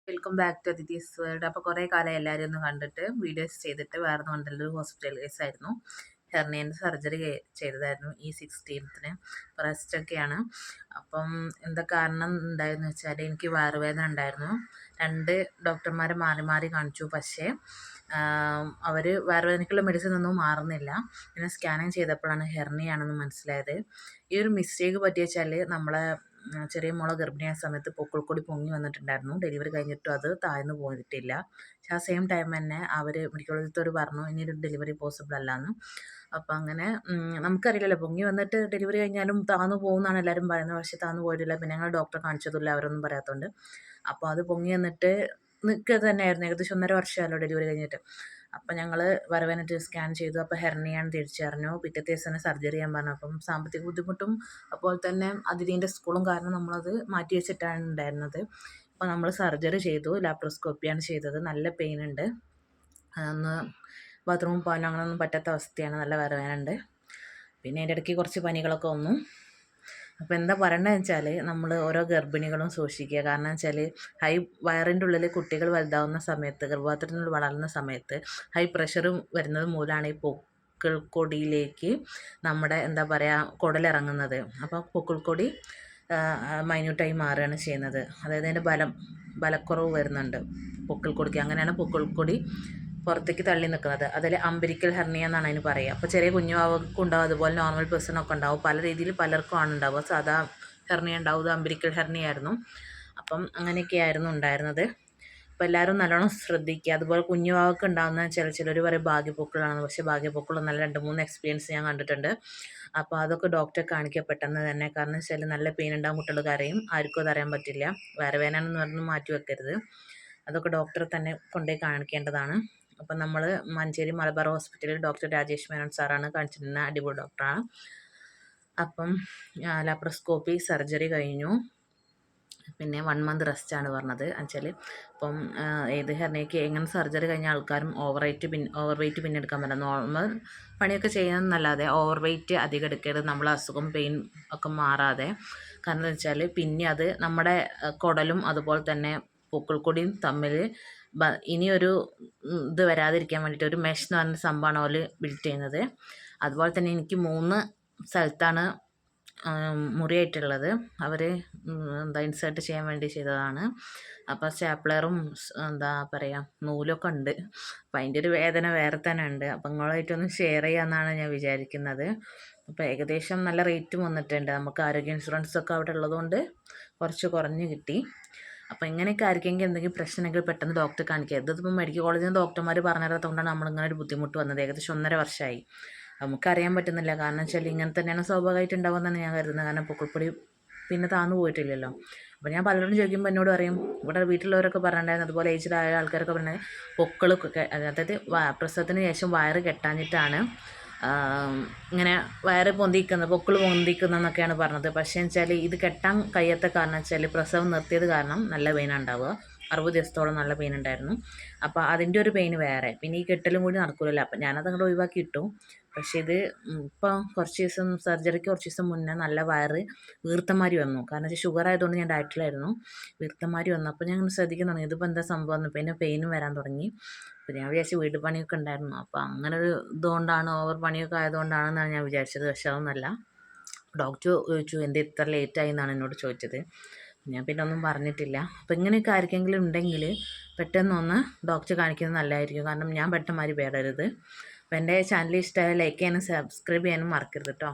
Welcome back to അതിഥീസ് world. അപ്പോൾ കുറേ കാലം എല്ലാവരും ഒന്ന് കണ്ടിട്ട് വീഡിയോസ് ചെയ്തിട്ട് വേറെ കൊണ്ടല്ലൊരു ഹോസ്പിറ്റൽ കേസ് ആയിരുന്നു. ഹെർണിയൻ്റെ സർജറി ചെയ്തതായിരുന്നു ഈ 16th. റെസ്റ്റൊക്കെയാണ്. അപ്പം എന്താ കാരണം ഉണ്ടായെന്ന് വെച്ചാൽ എനിക്ക് വയറുവേദന ഉണ്ടായിരുന്നു. 2 ഡോക്ടർമാരെ മാറി മാറി കാണിച്ചു. പക്ഷേ അവർ വയറുവേദനയ്ക്കുള്ള മെഡിസിൻ ഒന്നും മാറുന്നില്ല. പിന്നെ സ്കാനിങ് ചെയ്തപ്പോഴാണ് ഹെർണിയാണെന്ന് മനസ്സിലായത്. ഈ ഒരു മിസ്റ്റേക്ക് പറ്റി വെച്ചാൽ നമ്മളെ ചെറിയ മോളെ ഗർഭിണിയായ സമയത്ത് പൊക്കിൾക്കൊടി പൊങ്ങി വന്നിട്ടുണ്ടായിരുന്നു. ഡെലിവറി കഴിഞ്ഞിട്ടും അത് താഴ്ന്നു പോയിട്ടില്ല. പക്ഷെ ആ സെയിം ടൈം തന്നെ അവർ മെഡിക്കൽ കോളേജിലത്തോട് പറഞ്ഞു ഇനിയൊരു ഡെലിവറി പോസിബിൾ അല്ലാന്ന്. അപ്പം അങ്ങനെ നമുക്കറിയില്ലല്ലോ, പൊങ്ങി വന്നിട്ട് ഡെലിവറി കഴിഞ്ഞാലും താന്നു പോകുമെന്നാണ് എല്ലാവരും പറയുന്നത്. പക്ഷെ താന്നു പോയിട്ടില്ല. പിന്നെ ഞങ്ങൾ ഡോക്ടറെ കാണിച്ചതില്ല, അവരൊന്നും പറയാത്തതുകൊണ്ട്. അപ്പോൾ അത് പൊങ്ങി വന്നിട്ട് നിൽക്കുക തന്നെയായിരുന്നു. ഏകദേശം 1.5 വർഷമല്ലോ ഡെലിവറി കഴിഞ്ഞിട്ട്. അപ്പം ഞങ്ങൾ വരവേനിട്ട് സ്കാൻ ചെയ്തു. അപ്പോൾ ഹെർണിയാന്ന് തിരിച്ചറിഞ്ഞു. പിറ്റത്തെ ദിവസം തന്നെ സർജറി ചെയ്യാൻ പറഞ്ഞു. അപ്പം സാമ്പത്തിക ബുദ്ധിമുട്ടും അപ്പോൾ തന്നെ അതിഥീൻ്റെ സ്കൂളും കാരണം നമ്മളത് മാറ്റി വെച്ചിട്ടാണ് ഉണ്ടായിരുന്നത്. അപ്പോൾ നമ്മൾ സർജറി ചെയ്തു. ലാപ്രോസ്കോപ്പിയാണ് ചെയ്തത്. നല്ല പെയിൻ ഉണ്ട്. അതൊന്ന് ബാത്റൂമിൽ പോകാനോ അങ്ങനെയൊന്നും പറ്റാത്ത അവസ്ഥയാണ്. നല്ല വരവേന ഉണ്ട്. പിന്നെ അതിൻ്റെ ഇടയ്ക്ക് കുറച്ച് പനികളൊക്കെ വന്നു. അപ്പോൾ എന്താ പറയേണ്ടതെന്ന് വെച്ചാൽ നമ്മൾ ഓരോ ഗർഭിണികളും സൂക്ഷിക്കുക. കാരണം വെച്ചാൽ വയറിൻ്റെ ഉള്ളിൽ കുട്ടികൾ വലുതാവുന്ന സമയത്ത്, ഗർഭപാത്രത്തിനുള്ളിൽ വളരുന്ന സമയത്ത് ഹൈ പ്രഷർ വരുന്നത് മൂലമാണ് ഈ പൊക്കിൾക്കൊടിയിലേക്ക് നമ്മുടെ എന്താ പറയുക കുടലിറങ്ങുന്നത്. അപ്പോൾ പൊക്കിൾക്കൊടി മൈന്യൂട്ടായി മാറുകയാണ് ചെയ്യുന്നത്. അതായത് അതിൻ്റെ ബലക്കുറവ് വരുന്നുണ്ട് പൊക്കിൾക്കൊടിക്ക്. അങ്ങനെയാണ് പൊക്കിൾക്കൊടി പുറത്തേക്ക് തള്ളി നിൽക്കുന്നത്. അതിൽ അംബിരിക്കൽ ഹെർണിയ എന്നാണ് അതിന് പറയുക. അപ്പോൾ ചെറിയ കുഞ്ഞുവാവക്കും ഉണ്ടാവും, അതുപോലെ നോർമൽ പേഴ്സണൊക്കെ ഉണ്ടാവും. പല രീതിയിൽ പലർക്കും ആണ് ഉണ്ടാവുക. സാധാ ഹെർണിയ ഉണ്ടാവും, ഇത് അംബിരിക്കൽ ഹെർണിയ ആയിരുന്നു. അപ്പം അങ്ങനെയൊക്കെയായിരുന്നു ഉണ്ടായിരുന്നത്. അപ്പോൾ എല്ലാവരും നല്ലോണം ശ്രദ്ധിക്കുക. അതുപോലെ കുഞ്ഞുവാവക്ക് ഉണ്ടാകുന്ന ചിലർ പറയും ഭാഗ്യപ്പൊക്കിളാണ്. പക്ഷേ ഭാഗ്യപ്പൊക്കിളൊന്നല്ല. 2-3 എക്സ്പീരിയൻസ് ഞാൻ കണ്ടിട്ടുണ്ട്. അപ്പോൾ അതൊക്കെ ഡോക്ടറെ കാണിക്കുക പെട്ടെന്ന് തന്നെ. കാരണം വെച്ചാൽ നല്ല പെയിൻ ഉണ്ടാകും, കുട്ടികൾ കരയും. ആർക്കും അതറിയാൻ പറ്റില്ല. വയറുവേദന എന്ന് മാറ്റി വെക്കരുത്. അതൊക്കെ ഡോക്ടറെ തന്നെ കൊണ്ടുപോയി കാണിക്കേണ്ടതാണ്. അപ്പം നമ്മൾ മഞ്ചേരി മലബാർ ഹോസ്പിറ്റലിൽ ഡോക്ടർ രാജേഷ് മേനോൻ സാറാണ് കാണിച്ചിരുന്നത്. അടിപൊളി ഡോക്ടറാണ്. അപ്പം ലാപ്രോസ്കോപ്പി സർജറി കഴിഞ്ഞു. പിന്നെ 1 മന്ത് റെസ്റ്റാണ് പറഞ്ഞത്. എന്നുവെച്ചാൽ ഇപ്പം ഏത് ഹെർണിയയ്ക്ക് എങ്ങനെ സർജറി കഴിഞ്ഞ ആൾക്കാരും ഓവർ വെയിറ്റ് പിന്നെ എടുക്കാൻ പറ്റില്ല. നോർമൽ പണിയൊക്കെ ചെയ്യാമെന്നല്ലാതെ ഓവർ വെയിറ്റ് അധികം എടുക്കരുത്. നമ്മളെ അസുഖം പെയിൻ ഒക്കെ മാറാതെ. കാരണം എന്ന് വെച്ചാൽ പിന്നെ അത് നമ്മുടെ കുടലും അതുപോലെ തന്നെ പൊക്കിൾക്കൊടിയും തമ്മിൽ ഇനിയൊരു ഇത് വരാതിരിക്കാൻ വേണ്ടിയിട്ട് ഒരു മെഷ് എന്ന് പറഞ്ഞ സംഭവമാണ് അവർ ബിൽറ്റ് ചെയ്യുന്നത്. അതുപോലെ തന്നെ എനിക്ക് 3 സ്ഥലത്താണ് മുറിയായിട്ടുള്ളത്. അവർ ഇൻസേർട്ട് ചെയ്യാൻ വേണ്ടി ചെയ്തതാണ്. അപ്പോൾ സ്റ്റാപ്ലറും എന്താ പറയുക നൂലൊക്കെ ഉണ്ട്. അപ്പം അതിൻ്റെ ഒരു വേദന വേറെ തന്നെ ഉണ്ട്. അപ്പം നിങ്ങളായിട്ടൊന്ന് ഷെയർ ചെയ്യാമെന്നാണ് ഞാൻ വിചാരിക്കുന്നത്. അപ്പോൾ ഏകദേശം നല്ല റേറ്റും വന്നിട്ടുണ്ട്. നമുക്ക് ആരോഗ്യ ഇൻഷുറൻസൊക്കെ അവിടെ ഉള്ളതുകൊണ്ട് കുറച്ച് കുറഞ്ഞ് കിട്ടി. അപ്പോൾ ഇങ്ങനെയൊക്കെ ആർക്കെങ്കിലും എന്തെങ്കിലും പ്രശ്നമെങ്കിൽ പെട്ടെന്ന് ഡോക്ടറെ കാണിക്കുക. ഇതിപ്പോൾ മെഡിക്കൽ കോളേജിൽ നിന്ന് ഡോക്ടർമാർ പറഞ്ഞിടത്തോണ്ടാണ് നമ്മളിങ്ങനെ ഒരു ബുദ്ധിമുട്ട് വന്നത്. ഏകദേശം 1.5 വർഷമായി. നമുക്കറിയാൻ പറ്റുന്നില്ല. കാരണം വെച്ചാൽ ഇങ്ങനെ തന്നെയാണ് സ്വാഭാവികമായിട്ട് ഉണ്ടാകുമെന്നാണ് ഞാൻ കരുതുന്നത്. കാരണം പൊക്കിൾക്കൊടി പിന്നെ താന്നു പോയിട്ടില്ലല്ലോ. അപ്പോൾ ഞാൻ പലരോടും ചോദിക്കുമ്പോൾ എന്നോട് പറയും, ഇവിടെ വീട്ടിലുള്ളവരൊക്കെ പറഞ്ഞിട്ടുണ്ടായിരുന്നു, അതുപോലെ ഏജിലായ ആൾക്കാരൊക്കെ പറഞ്ഞത് പൊക്കിളൊക്കെ അതായത് പ്രസവത്തിന് ശേഷം വയറ് കെട്ടാഞ്ഞിട്ടാണ് ഇങ്ങനെ വയറ് പൊക്കിൾ പൊന്തിക്കുന്നതെന്നൊക്കെയാണ് പറഞ്ഞത്. പക്ഷേ വെച്ചാൽ ഇത് കെട്ടാൻ കഴിയാത്ത കാരണം വെച്ചാൽ പ്രസവം നിർത്തിയത് കാരണം നല്ല പെയിനാണ് ഉണ്ടാവുക. 60 ദിവസത്തോളം നല്ല പെയിൻ ഉണ്ടായിരുന്നു. അപ്പോൾ അതിൻ്റെ ഒരു പെയിൻ വേറെ. പിന്നെ ഈ കെട്ടലും കൂടി നടക്കില്ലല്ലോ. അപ്പം ഞാനത് അങ്ങോട്ട് ഒഴിവാക്കി ഇട്ടു. പക്ഷേ ഇത് ഇപ്പോൾ സർജറിക്ക് കുറച്ച് ദിവസം മുന്നേ നല്ല വയറ് വീർത്തമാരി വന്നു. കാരണം വെച്ചാൽ ഷുഗർ ആയതുകൊണ്ട് ഞാൻ ഡയറ്റിലായിരുന്നു. വീർത്തമാരി വന്നു. അപ്പോൾ ഞാൻ ശ്രദ്ധിക്കാൻ തുടങ്ങി ഇതിപ്പോൾ എന്താ സംഭവം. പിന്നെ പെയിനും വരാൻ തുടങ്ങി. അപ്പോൾ ഞാൻ വിചാരിച്ചു വീട് പണിയൊക്കെ ഉണ്ടായിരുന്നു. അപ്പോൾ അങ്ങനെ ഒരു ഇതുകൊണ്ടാണ്, ഓവർ പണിയൊക്കെ ആയതുകൊണ്ടാണെന്നാണ് ഞാൻ വിചാരിച്ചത്. പക്ഷെ അതൊന്നല്ല. ഡോക്ടർ ചോദിച്ചു എന്ത് ഇത്ര ലേറ്റായി എന്നാണ് എന്നോട് ചോദിച്ചത്. ഞാൻ പിന്നെ ഒന്നും പറഞ്ഞിട്ടില്ല. അപ്പോൾ ഇങ്ങനെയൊക്കെ ആർക്കെങ്കിലും ഉണ്ടെങ്കിൽ പെട്ടെന്നൊന്ന് ഡോക്ടറെ കാണിക്കുന്നത് നല്ലതായിരിക്കും. കാരണം ഞാൻ പെട്ടെന്ന് മാതിരി പേടരുത്. അപ്പോൾ എൻ്റെ ചാനൽ ഇഷ്ടമായ ലൈക്ക് ചെയ്യാനും സബ്സ്ക്രൈബ് ചെയ്യാനും മറക്കരുത് കേട്ടോ.